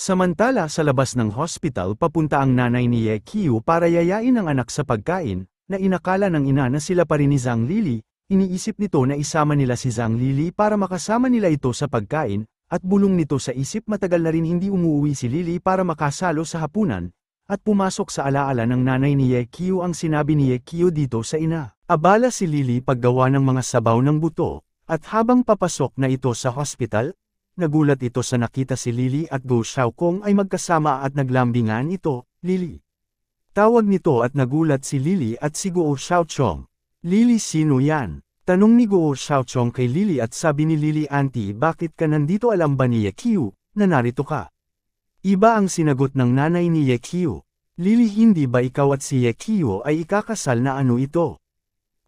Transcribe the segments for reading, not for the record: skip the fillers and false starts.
Samantala sa labas ng hospital papunta ang nanay ni Ye Qiu para yayain ang anak sa pagkain, na inakala ng ina na sila pa rin ni Zhang Lili, iniisip nito na isama nila si Zhang Lili para makasama nila ito sa pagkain, at bulong nito sa isip matagal na rin hindi umuwi si Lili para makasalo sa hapunan, at pumasok sa alaala ng nanay ni Ye Qiu ang sinabi ni Ye Qiu dito sa ina. Abala si Lili paggawa ng mga sabaw ng buto, at habang papasok na ito sa hospital, nagulat ito sa nakita si Lili at Go Xiaokong ay magkasama at naglambingan ito, Lili. Tawag nito at nagulat si Lili at si Go Xiaochong. Lili, sino yan? Tanong ni Go Xiaochong kay Lili at sabi ni Lili, Auntie, bakit ka nandito, alam ba ni Ye Qiu, na narito ka? Iba ang sinagot ng nanay ni Ye Qiu. Lili, hindi ba ikaw at si Ye Qiu ay ikakasal na ano ito?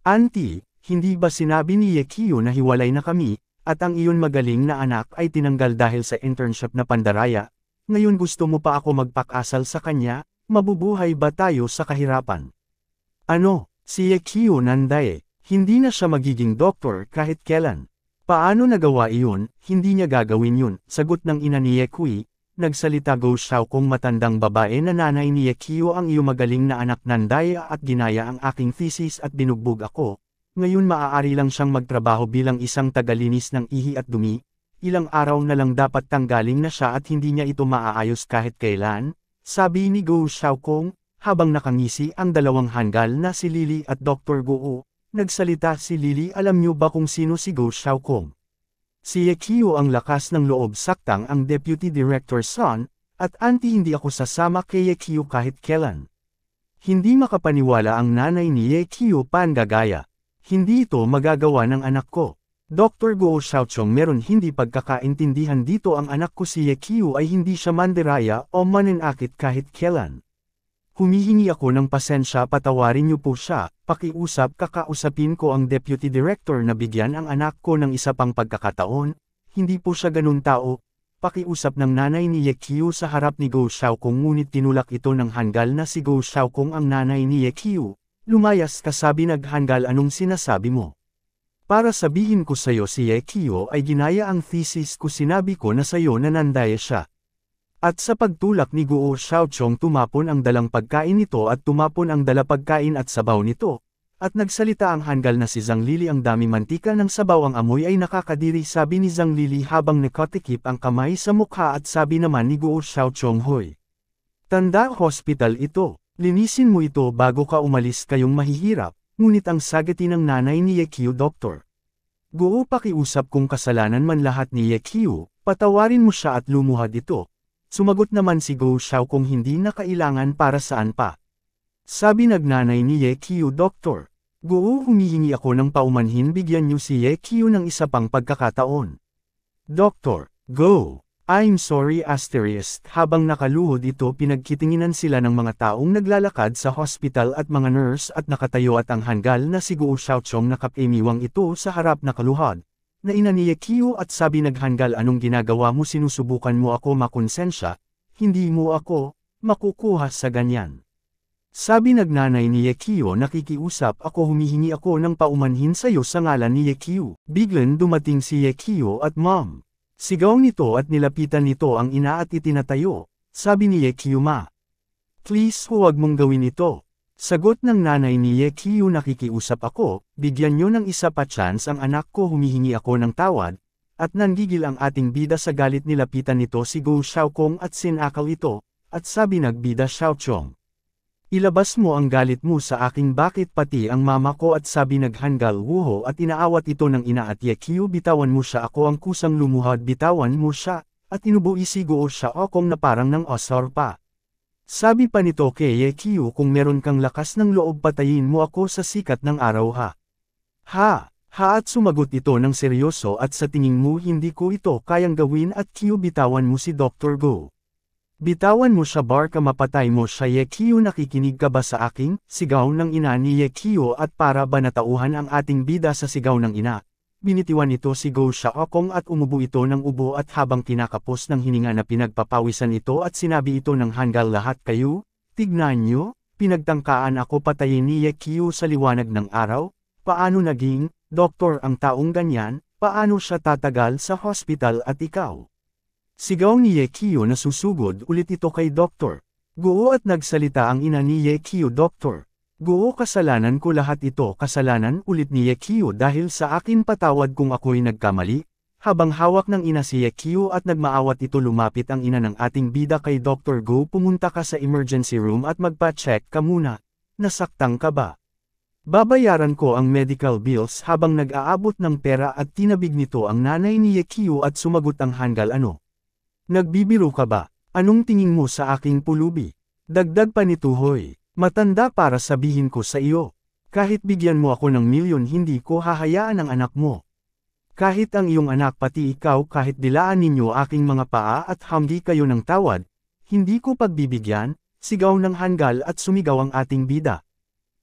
Auntie, hindi ba sinabi ni Ye Qiu na hiwalay na kami? At ang iyon magaling na anak ay tinanggal dahil sa internship na pandaraya, ngayon gusto mo pa ako magpakasal sa kanya, mabubuhay ba tayo sa kahirapan? Ano, si Ye Qiu nanday, hindi na siya magiging doktor kahit kailan. Paano nagawa iyon, hindi niya gagawin yun, sagot ng ina ni Ye Kui, nagsalita Go Xiaokong matandang babae na nanay ni Ye Qiu ang iyong magaling na anak nanday at ginaya ang aking thesis at binugbog ako. Ngayon maaari lang siyang magtrabaho bilang isang tagalinis ng ihi at dumi, ilang araw na lang dapat tanggalin na siya at hindi niya ito maaayos kahit kailan, sabi ni Go Xiaokong, habang nakangisi ang dalawang hanggal na si Lili at Dr. Go. Nagsalita si Lili, alam niyo ba kung sino si Go Xiaokong? Si Ye Qiu ang lakas ng loob, saktang ang Deputy Director's son, at auntie hindi ako sasama kay Ye Qiu kahit kailan. Hindi makapaniwala ang nanay ni Ye Qiu, gagaya. Hindi ito magagawa ng anak ko. Dr. Go Xiaochong, meron hindi pagkakaintindihan dito, ang anak ko si Ye Qiu ay hindi siya mandiraya o mananakit kahit kailan. Humihingi ako ng pasensya, patawarin niyo po siya, pakiusap, kakausapin ko ang Deputy Director na bigyan ang anak ko ng isa pang pagkakataon, hindi po siya ganun tao. Pakiusap ng nanay ni Ye Qiu sa harap ni Go Xiaokong, ngunit tinulak ito ng hanggal na si Go Xiaokong ang nanay ni Ye Qiu. Lumayas ka, sabi naghanggal, anong sinasabi mo? Para sabihin ko sayo si Ye Qiu ay ginaya ang thesis ko, sinabi ko na sayo na nandaya siya. At sa pagtulak ni Go Xiaochong tumapon ang dalang pagkain nito at tumapon ang dala pagkain at sabaw nito. At nagsalita ang hanggal na si Zhang Lili, ang dami mantika ng sabaw, ang amoy ay nakakadiri, sabi ni Zhang Lili habang nakatikip ang kamay sa mukha, at sabi naman ni Go Xiaochong, hoy. Tanda, hospital ito. Linisin mo ito bago ka umalis, kayong mahihirap, ngunit ang sagati ng nanay ni Ye Qiu, Doktor. Go, pakiusap, kung kasalanan man lahat ni Ye Qiu, patawarin mo siya at lumuhad ito. Sumagot naman si Go Xiaokong, hindi na kailangan, para saan pa. Sabi nagnanay ni Ye Qiu, Doktor. Go, humihingi ako ng paumanhin, bigyan niyo si Ye Qiu ng isa pang pagkakataon. Doktor. Go. I'm sorry, asterisk. Habang nakaluhod ito, pinagkitinginan sila ng mga taong naglalakad sa hospital at mga nurse, at nakatayo at ang hanggal na si Go Xiaochong nakapimiwang ito sa harap nakaluhod. Na ina ni Ye Qiu at sabi naghanggal, anong ginagawa mo, sinusubukan mo ako makonsensya, hindi mo ako makukuha sa ganyan. Sabi nagnanay ni Ye Qiu, nakikiusap ako, humihingi ako ng paumanhin sayo sa ngalan ni Ye Qiu. Biglang dumating si Ye Qiu at Mom. Sigaw nito at nilapitan nito ang ina at itinatayo, sabi ni Ye Qiu, ma. Please, huwag mong gawin ito. Sagot ng nanay ni Ye Qiu, nakikiusap ako, bigyan nyo ng isa pa chance ang anak ko, humihingi ako ng tawad, at nanggigil ang ating bida sa galit, nilapitan nito si Go Xiaokong at sinakaw ito, at sabi nagbida Xiaochong. Ilabas mo ang galit mo sa aking, bakit pati ang mama ko, at sabi naghanggal wuho at inaawat ito ng ina at Ye Qiu, bitawan mo siya, ako ang kusang lumuhad, bitawan mo siya, at inubuis si Go Xiaokong na parang ng osor pa. Sabi pa nito kay Ye Qiu, kung meron kang lakas ng loob, patayin mo ako sa sikat ng araw, ha? Ha, at sumagot ito ng seryoso, at sa tingin mo hindi ko ito kayang gawin, at Qiu, bitawan mo si Dr. Go. Bitawan mo siya, barka mapatay mo siya. Ye Qiu, nakikinig ka ba sa aking? Sigaw ng ina ni Ye Qiu, at para ba natauhan ang ating bida sa sigaw ng ina? Binitiwan ito si Go Xiaokong at umubo ito ng ubo, at habang kinakapos ng hininga na pinagpapawisan ito at sinabi ito ng hanggal, lahat kayo, tignan nyo, pinagtangkaan ako patayin ni Ye Qiu sa liwanag ng araw. Paano naging, doktor ang taong ganyan, paano siya tatagal sa hospital, at ikaw? Sigaw ni Yekio na susugod ulit ito kay Doktor. Goo at nagsalita ang ina ni Yekio, Doktor. Goo, kasalanan ko lahat ito, kasalanan ulit ni Yekio dahil sa akin, patawad kung ako'y nagkamali. Habang hawak ng ina si Yekio at nagmaawat ito, lumapit ang ina ng ating bida kay Dr. Go, pumunta ka sa emergency room at magpa-check ka muna. Nasaktan ka ba? Babayaran ko ang medical bills. Habang nag-aabot ng pera at tinabig nito ang nanay ni Yekio at sumagot ang Hangul, ano? Nagbibiro ka ba? Anong tingin mo sa aking pulubi? Dagdag pa nito, hoy. Matanda para sabihin ko sa iyo. Kahit bigyan mo ako ng milyon, hindi ko hahayaan ang anak mo. Kahit ang iyong anak, pati ikaw, kahit dilaan ninyo aking mga paa at hamdi kayo ng tawad, hindi ko pagbibigyan, sigaw ng Hangul at sumigaw ang ating bida.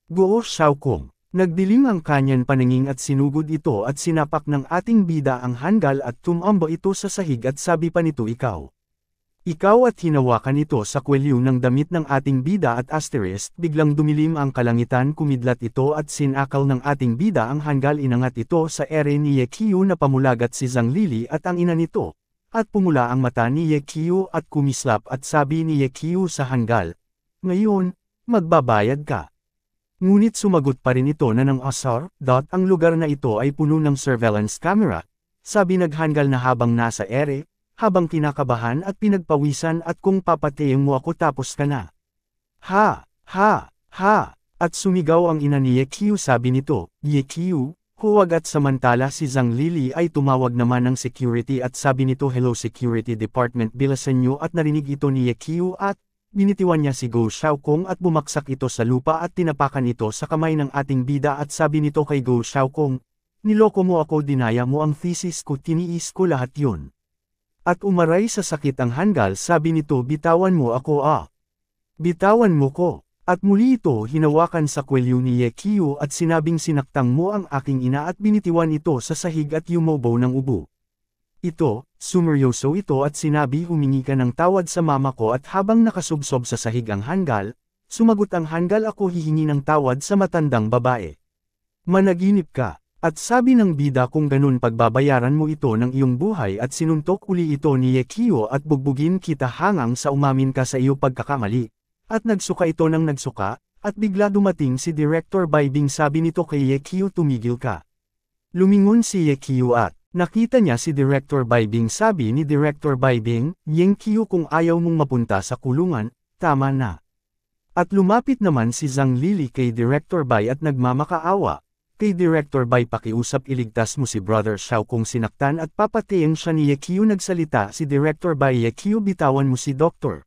Guo Xiaokong. Nagdilim ang kanyang paningin at sinugod ito at sinapak ng ating bida ang Hangul at tumamba ito sa sahig at sabi pa nito, Ikaw at hinawakan ito sa kwelyo ng damit ng ating bida at asterisk, biglang dumilim ang kalangitan, kumidlat ito at sinakal ng ating bida ang Hangul, inangat ito sa ere ni Yekio na pamulagat si Zhang Lili at ang ina nito, at pumula ang mata ni Yekio at kumislap at sabi ni Yekio sa Hangul, ngayon, magbabayad ka. Ngunit sumagot pa rin ito na ng asar, ang lugar na ito ay puno ng surveillance camera, sabi nag-Hangul na habang nasa ere, habang kinakabahan at pinagpawisan, at kung papatayin mo ako tapos ka na. Ha, ha, ha, at sumigaw ang ina ni Yekio, sabi nito, Yekio, huwag, at samantala si Zhang Lili ay tumawag naman ng security at sabi nito, hello security department, bilasan nyo, at narinig ito ni Yekio at binitiwan niya si Go Xiaokong at bumaksak ito sa lupa at tinapakan ito sa kamay ng ating bida at sabi nito kay Go Xiaokong, niloko mo ako, dinaya mo ang thesis ko, tiniis ko lahat yun. At umaray sa sakit ang Hangul, sabi nito, bitawan mo ako, bitawan mo ko. At muli ito hinawakan sa kwelyo ni Yekio at sinabing, sinaktang mo ang aking ina, at binitiwan ito sa sahig at yumobaw ng ubo. Sumeryoso ito at sinabi, humingi ka ng tawad sa mama ko, at habang nakasubsob sa sahig ang Hangul, sumagot ang Hangul, ako hihingi ng tawad sa matandang babae. Managinip ka. At sabi ng bida, kung ganun pagbabayaran mo ito ng iyong buhay, at sinuntok uli ito ni Yekio at bugbugin kita hanggang sa umamin ka sa iyo pagkakamali. At nagsuka ito ng nagsuka, at bigla dumating si Director Baibing, sabi nito kay Yekio, tumigil ka. Lumingon si Yekio at nakita niya si Director Baibing, sabi ni Director Baibing, Yekio, kung ayaw mong mapunta sa kulungan, tama na. At lumapit naman si Zhang Lili kay Director Bai at nagmamakaawa. Kay Director Bai, pakiusap, iligtas mo si Brother Xiaokong, sinaktan at papatayin siya ni Yekio. Nagsalita si Director Bai, Yekio, bitawan mo si Dr.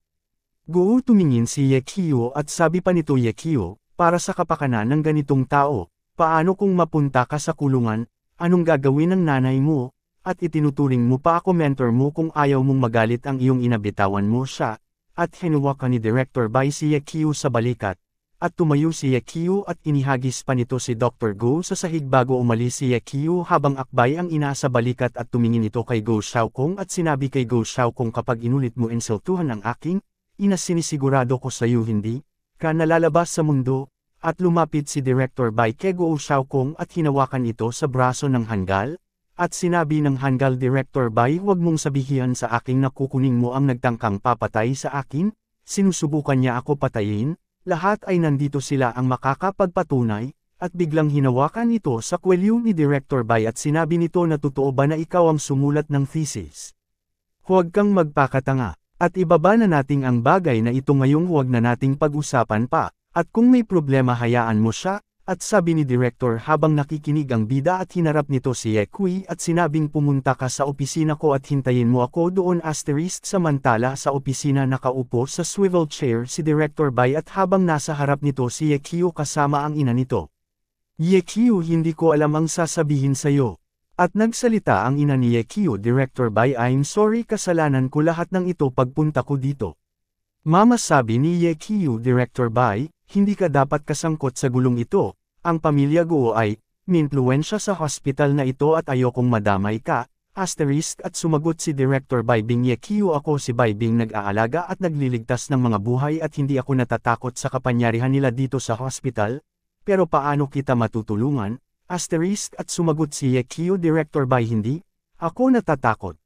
Go. Tumingin si Yekio at sabi pa nito, Yekio, para sa kapakanan ng ganitong tao, paano kung mapunta ka sa kulungan, anong gagawin ng nanay mo, at itinuturing mo pa ako mentor mo, kung ayaw mong magalit ang iyong ina, bitawan mo siya, at hinawakan ni Director Bai si Yekio sa balikat. At tumayo si Yekio at inihagis pa nito si Dr. Go sa sahig bago umalis si Yekio habang akbay ang ina sa balikat, at tumingin ito kay Go Xiaokong at sinabi kay Go Xiaokong, kapag inulit mo insultuhan ang aking ina, sinisigurado ko sa iyo hindi ka nalalabas sa mundo. At lumapit si Director Bai kay Go Xiaokong at hinawakan ito sa braso ng Hangul, at sinabi ng Hangul, Director Bai, huwag mong sabihin sa aking na kukunin mo ang nagtangkang papatay sa akin, sinusubukan niya ako patayin. Lahat ay nandito sila ang makakapagpatunay, at biglang hinawakan ito sa kwelyo ni Director Bai at sinabi nito na totoo ba na ikaw ang sumulat ng thesis? Huwag kang magpakatanga, at ibaba na nating ang bagay na ito ngayong, huwag na nating pag-usapan pa, at kung may problema hayaan mo siya, at sabi ni Director habang nakikinig ang bida at hinarap nito si Yekui at sinabing, pumunta ka sa opisina ko at hintayin mo ako doon, asterisk. Samantala sa opisina nakaupo sa swivel chair si Director Bai at habang nasa harap nito si Yekio kasama ang ina nito. Yekio, hindi ko alam ang sasabihin sa'yo. At nagsalita ang ina ni Yekio, Director Bai, I'm sorry, kasalanan ko lahat ng ito pagpunta ko dito. Mama, sabi ni Yekio, Director Bai, hindi ka dapat kasangkot sa gulong ito, ang pamilya Go ay minpluwensya sa hospital na ito at ayokong madamay ka, asterisk. At sumagot si Director Baibing, Yekio, ako si Baibing, nag-aalaga at nagliligtas ng mga buhay at hindi ako natatakot sa kapangyarihan nila dito sa hospital, pero paano kita matutulungan, asterisk. At sumagot si Yekio, Director Bai, hindi ako natatakot.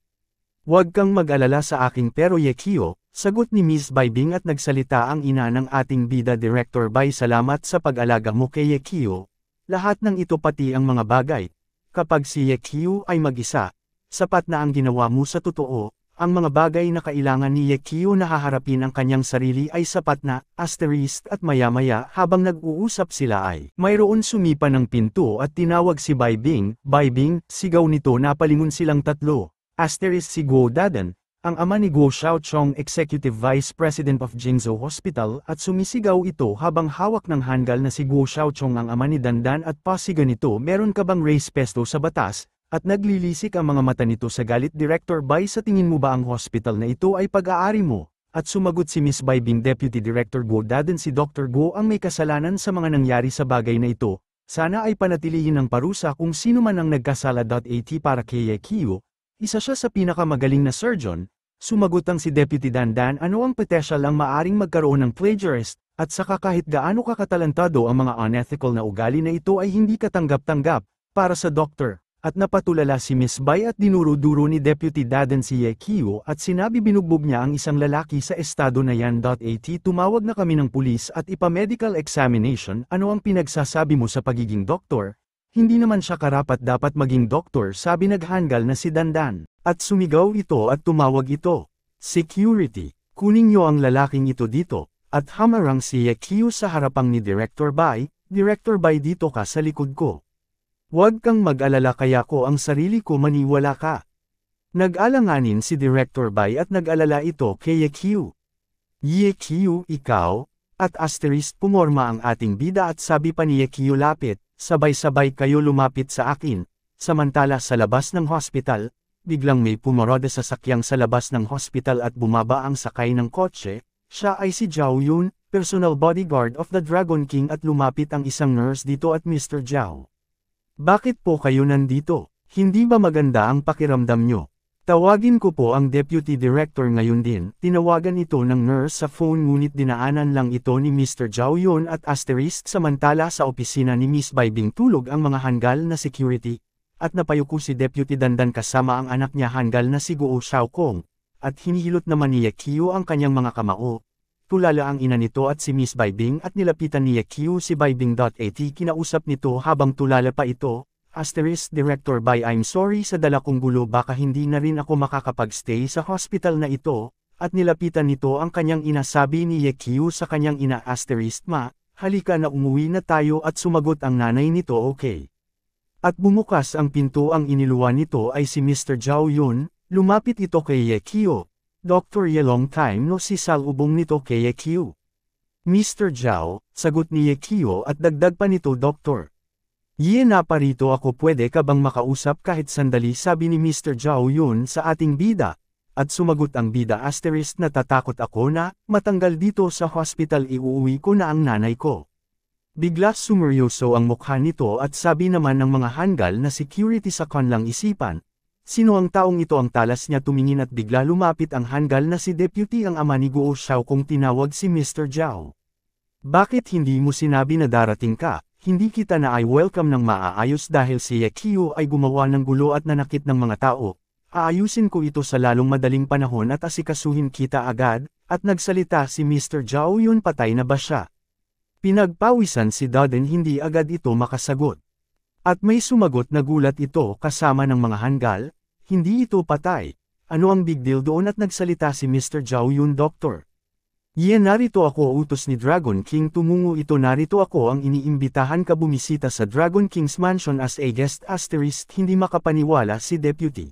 Huwag kang mag-alala sa aking pero Yekio, sagot ni Miss Bai Bing at nagsalita ang ina ng ating bida Director Bai. Salamat sa pag-alaga mo kay Yekio. Lahat ng ito pati ang mga bagay. Kapag si Yekio ay mag-isa, sapat na ang ginawa mo sa totoo. Ang mga bagay na kailangan ni Yekio na haharapin ang kanyang sarili ay sapat na, asterisk at maya-maya habang nag-uusap sila ay mayroon sumipa ng pinto at tinawag si Bai Bing. Bai Bing, sigaw nito napalingon silang tatlo. Asterisk si Guo Dadan, ang ama ni Guo Xiaochong Executive Vice President of Jingzhou Hospital at sumisigaw ito habang hawak ng handgal na si Guo Xiaochong ang ama ni Dandan at pasiga nito meron ka bang respeto sa batas? At naglilisik ang mga mata nito sa galit. Director Bai, sa tingin mo ba ang hospital na ito ay pag-aari mo? At sumagot si Miss Bai Bing. Deputy Director Guo Dadan, si Dr. Guo ang may kasalanan sa mga nangyari sa bagay na ito. Sana ay panatilihin ng parusa kung sino man ang nagkasala. At para kay Yekio, isa siya sa pinakamagaling na surgeon. Sumagot ang si Deputy Dandan, ano ang potensyal ang maaring magkaroon ng plagiarist, at saka kahit gaano kakatalantado ang mga unethical na ugali na ito ay hindi katanggap-tanggap, para sa doktor. At napatulala si Miss Bai at dinuro-duro ni Deputy Dadan si Yekio at sinabi binugbog niya ang isang lalaki sa estado na yan. Tumawag na kami ng pulis at ipa-medical examination. Ano ang pinagsasabi mo sa pagiging doktor? Hindi naman siya karapat dapat maging doktor, sabi naghandgal na si Dandan. At sumigaw ito at tumawag ito. Security, kunin niyo ang lalaking ito dito. At hamarang si Yekio sa harapang ni Director Bai. Director Bai, dito ka sa likod ko. Huwag kang mag-alala, kaya ko ang sarili ko, maniwala ka. Nag-alanganin si Director Bai at nag-alala ito kay Yekio. Yekio, ikaw? At asterisk pumorma ang ating bida at sabi pa ni Yekio, lapit, sabay-sabay kayo lumapit sa akin. Samantala sa labas ng hospital, biglang may pumoroda sa sakyang sa labas ng hospital at bumaba ang sakay ng kotse. Siya ay si Zhao Yun, personal bodyguard of the Dragon King, at lumapit ang isang nurse dito at Mr. Zhao. Bakit po kayo nandito? Hindi ba maganda ang pakiramdam nyo? Tawagin ko po ang Deputy Director ngayon din. Tinawagan ito ng nurse sa phone ngunit dinaanan lang ito ni Mr. Zhao Yun at asterisk. Samantala sa opisina ni Miss Bai Bing tulog ang mga handgal na security. At napayuko si Deputy Dandan kasama ang anak niya handgal na si Guo Xiaokong. At hinihilot naman ni Yekio ang kanyang mga kamao. Tulala ang ina nito at si Miss Bai Bing at nilapitan ni Yekio si Bai Bing. Kinausap nito habang tulala pa ito. Asterisk Director Bai, I'm sorry sa dala kong gulo, baka hindi na rin ako makakapag-stay sa hospital na ito. At nilapitan nito ang kanyang ina, sabi ni Yekio sa kanyang ina. Asterisk ma, halika na, umuwi na tayo. At sumagot ang nanay nito, okay. At bumukas ang pinto. Ang iniluwan nito ay si Mr. Zhao Yun. Lumapit ito kay Yekio. Dr. Ye, long time no si, salubong nito kay Yekio. Mr. Zhao, sagot ni Yekio at dagdag pa nito, Dr. Ye, naparito ako, pwede ka bang makausap kahit sandali, sabi ni Mr. Zhao Yun sa ating bida. At sumagot ang bida, asterisk, natatakot ako na matanggal dito sa hospital, iuuwi ko na ang nanay ko. Bigla sumeryoso ang mukha nito at sabi naman ng mga handgal na security sa kanilang isipan. Sino ang taong ito? Ang talas niya tumingin at bigla lumapit ang handgal na si Deputy, ang ama ni Guo Xiaokong. Tinawag si Mr. Zhao. Bakit hindi mo sinabi na darating ka? Hindi kita na ay welcome ng maaayos dahil si Yekio ay gumawa ng gulo at nanakit ng mga tao. Aayusin ko ito sa lalong madaling panahon at asikasuhin kita agad. At nagsalita si Mr. Zhao Yun, patay na ba siya? Pinagpawisan si Dadan, hindi agad ito makasagot. At may sumagot na gulat ito kasama ng mga handgal. Hindi ito patay. Ano ang big deal doon? At nagsalita si Mr. Zhao Yun, Doktor. Ye, narito ako, utos ni Dragon King. Tumungo ito, narito ako, ang iniimbitahan ka bumisita sa Dragon King's mansion as a guest. Asterisk, hindi makapaniwala si Deputy.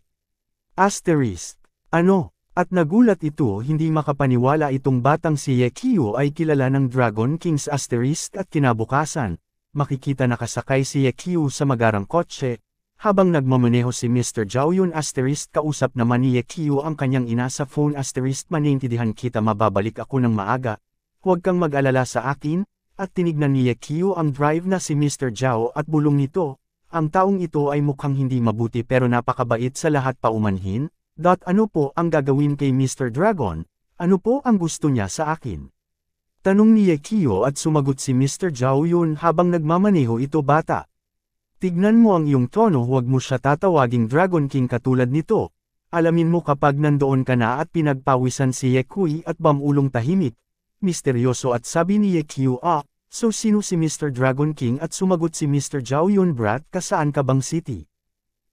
Asterisk, ano? At nagulat ito, hindi makapaniwala itong batang si Yekio ay kilala ng Dragon King's. Asterisk, at kinabukasan, makikita nakasakay si Yekio sa magarang kotse. Habang nagmamaneho si Mr. Zhao Yun, asterisk, kausap naman ni Yekio ang kanyang ina sa phone. Asterisk, manintindihan kita, mababalik ako ng maaga. Huwag kang mag-alala sa akin. At tinignan ni Yekio ang drive na si Mr. Zhao at bulong nito. Ang taong ito ay mukhang hindi mabuti pero napakabait sa lahat paumanhin. Ano po ang gagawin kay Mr. Dragon? Ano po ang gusto niya sa akin? Tanong ni Yekio at sumagot si Mr. Zhao Yun habang nagmamaneho ito, bata. Tignan mo ang iyong tono, huwag mo siya tatawaging Dragon King katulad nito. alamin mo kapag nandoon ka na at pinagpawisan si Yekui at Bamulong tahimik, misteryoso at sabi ni Yekyu so sino si Mr. Dragon King at sumagot si Mr. Zhao Yun Brat kasaan ka bang city?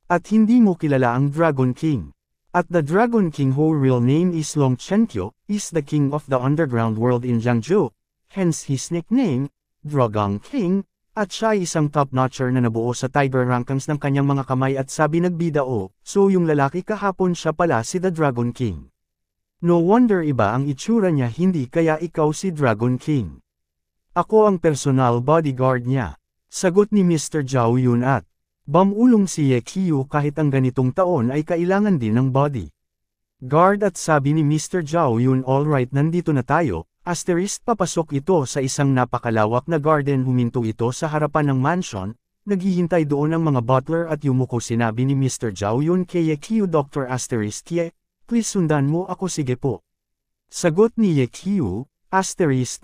At hindi mo kilala ang Dragon King. At the Dragon King whose real name is Long Chenkyo, is the king of the underground world in Jiangzhou, hence his nickname, Dragon King, at siya ay isang top-notcher na nabuo sa Tiger Rankings ng kanyang mga kamay at sabi nagbida so yung lalaki kahapon siya pala si the Dragon King. No wonder iba ang itsura niya hindi kaya ikaw si Dragon King. Ako ang personal bodyguard niya. Sagot ni Mr. Zhao Yun at Bamulong si Yekyu kahit ang ganitong taon ay kailangan din ng body guard at sabi ni Mr. Zhao Yun alright nandito na tayo. Papasok ito sa isang napakalawak na garden huminto ito sa harapan ng mansion, naghihintay doon ang mga butler at yumuko sinabi ni Mr. Zhao Yun kay Yekyu Dr. Please sundan mo ako sige po. Sagot ni Yekyu,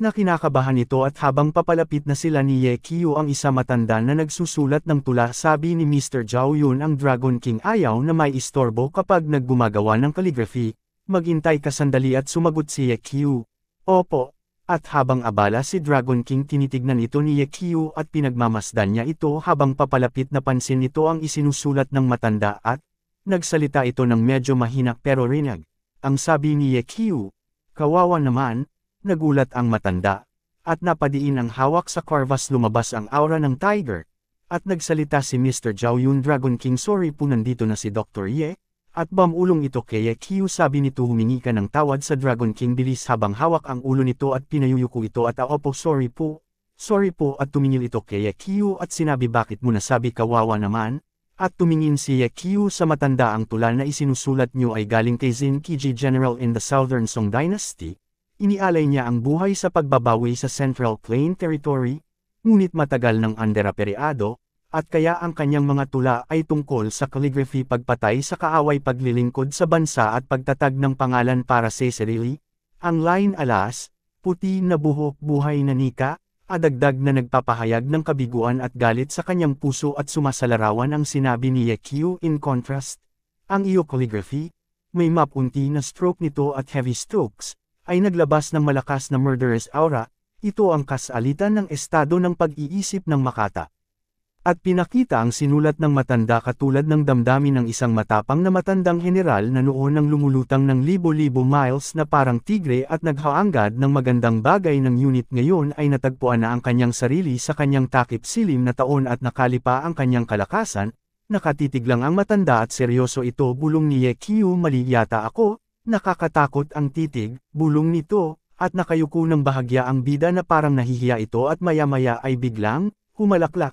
na kinakabahan ito at habang papalapit na sila ni Yekyu ang isa matanda na nagsusulat ng tula sabi ni Mr. Zhao Yun ang Dragon King ayaw na may istorbo kapag naggumagawa ng calligraphy, maghintay ka sandali at sumagot si Yekyu. Opo, at habang abala si Dragon King tinitignan ito ni Yekyu at pinagmamasdan niya ito habang papalapit na pansin nito ang isinusulat ng matanda at nagsalita ito ng medyo mahina pero rinag. Ang sabi ni Yekyu, kawawa naman, nagulat ang matanda, at napadiin ang hawak sa canvas lumabas ang aura ng tiger, at nagsalita si Mr. Zhao Yun Dragon King sorry po nandito na si Dr. Ye. At bamulong ito kay Yekyu sabi nito humingi ka ng tawad sa Dragon King bilis habang hawak ang ulo nito at pinayuyuko ito at opo sorry po at tumingil ito kay Yekyu at sinabi bakit mo nasabi kawawa naman, at tumingin si Yekyu sa matanda ang tula na isinusulat niyo ay galing kay Zinkiji General in the Southern Song Dynasty, inialay niya ang buhay sa pagbabawi sa Central Plain Territory, ngunit matagal ng underaperiado, at kaya ang kanyang mga tula ay tungkol sa calligraphy pagpatay sa kaaway paglilingkod sa bansa at pagtatag ng pangalan para sa sarili, ang line alas, puti na buhok buhay na nika, adagdag na nagpapahayag ng kabiguan at galit sa kanyang puso at sumasalarawan ang sinabi ni Yekyu in contrast, ang iyo calligraphy, may mapunti na stroke nito at heavy strokes, ay naglabas ng malakas na murderous aura, ito ang kasalitan ng estado ng pag-iisip ng makata. At pinakita ang sinulat ng matanda katulad ng damdamin ng isang matapang na matandang general na noon ang lumulutang ng libo-libo miles na parang tigre at naghaanggad ng magandang bagay ng unit ngayon ay natagpuan na ang kanyang sarili sa kanyang takip silim na taon at nakalipa ang kanyang kalakasan, nakatitig lang ang matanda at seryoso ito bulong ni Yekyu mali yata ako, nakakatakot ang titig, bulong nito, at nakayuko ng bahagya ang bida na parang nahihiya ito at maya-maya ay biglang, humalaklak.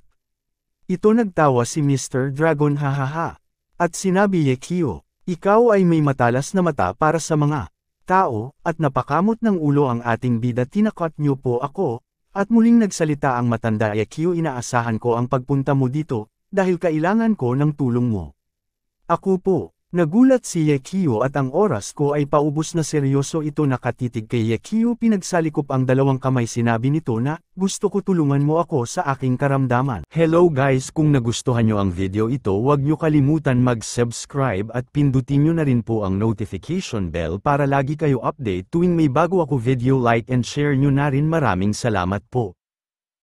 Ito nagtawa si Mr. Dragon hahaha. At sinabi Yekyu, ikaw ay may matalas na mata para sa mga tao, at napakamot ng ulo ang ating bida tinakot niyo po ako, at muling nagsalita ang matanda Yekyu inaasahan ko ang pagpunta mo dito, dahil kailangan ko ng tulong mo. Ako po. Nagulat si Yekyu at ang oras ko ay paubos na seryoso ito nakatitig kay Yekyu pinagsalikop ang dalawang kamay sinabi nito na, gusto ko tulungan mo ako sa aking karamdaman. Hello guys kung nagustuhan nyo ang video ito huwag nyo kalimutan mag-subscribe at pindutin nyo na rin po ang notification bell para lagi kayo update tuwing may bago ako video like and share nyo na rin maraming salamat po.